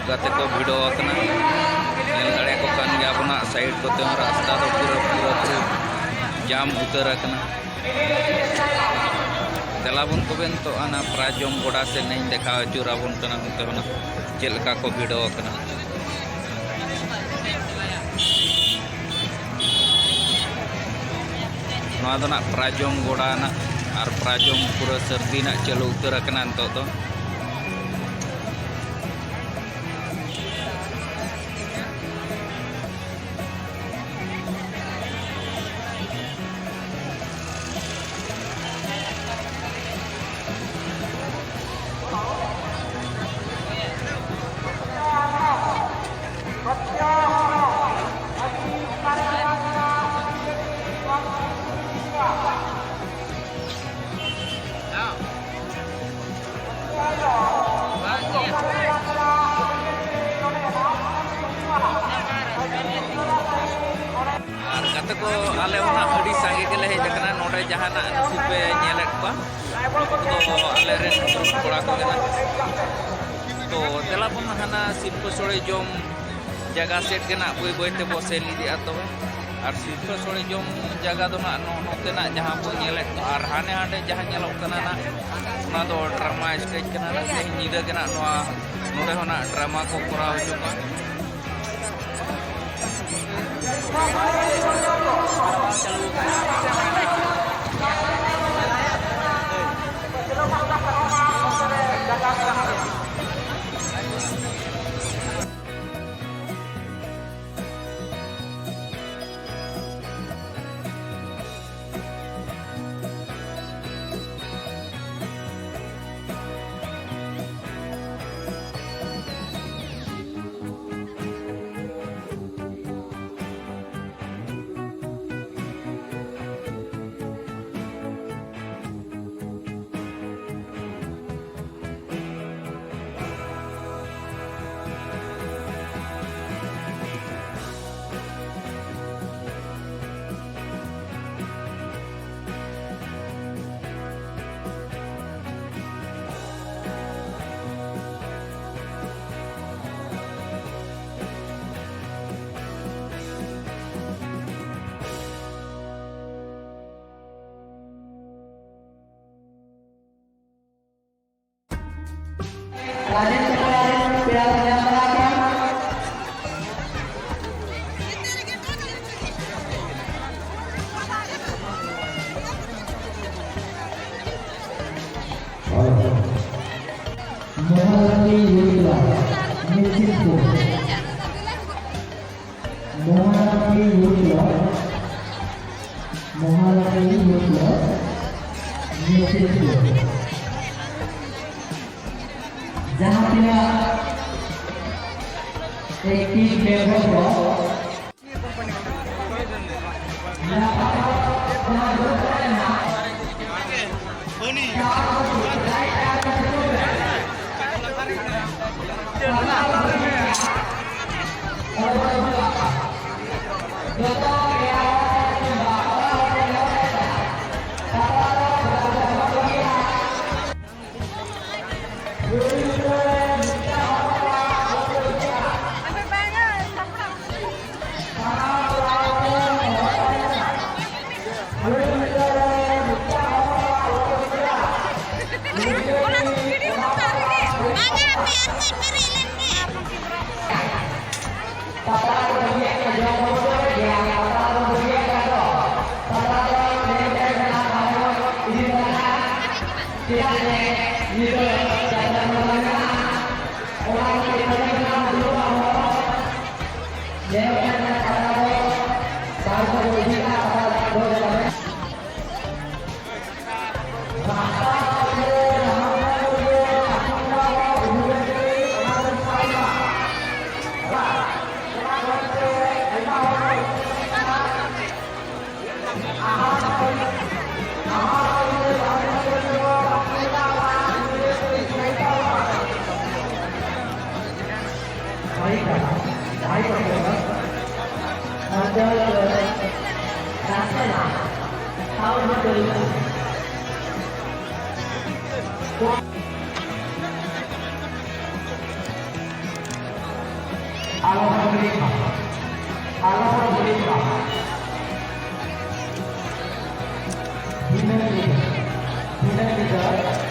गाते को भिड़ो अकना नेल दाड़े को कान गया अपना साइड को ते रास्ता तो पूरा जाम उतर अकना तेलाबुन को बेन तो आना प्राजोम गोड़ा से नहीं देखा चुराबुन कना तो ना चेलका को भिड़ो अकना नवा दो ना प्राजोम गोड़ा ना और प्राजोम पूरा सर्दी ना चलो उतर अकना तो को आले होना अड़ी सांगे के ले जकना नोडे जहाना नुकुपे नेलेट को तो आले रे कोड़ा को गना तो तेला बन हना सिल्प सोड़े जोम जगह सेट केना बोई बोईते बो सेल इदी आ तबे और सिल्प सोड़े जोम जगह दो ना नोते ना जहां बो नेलेट और हाने हाने जहां नेलो कना ना ना दो ड्रामा स्टेज केना ना से निदा केना नोआ नोडे होना ड्रामा को कोरा होजुका जहाँ तिना एक टीम मेंबर को Alor Berlima. Alor Berlima. Winner leader. Winner leader.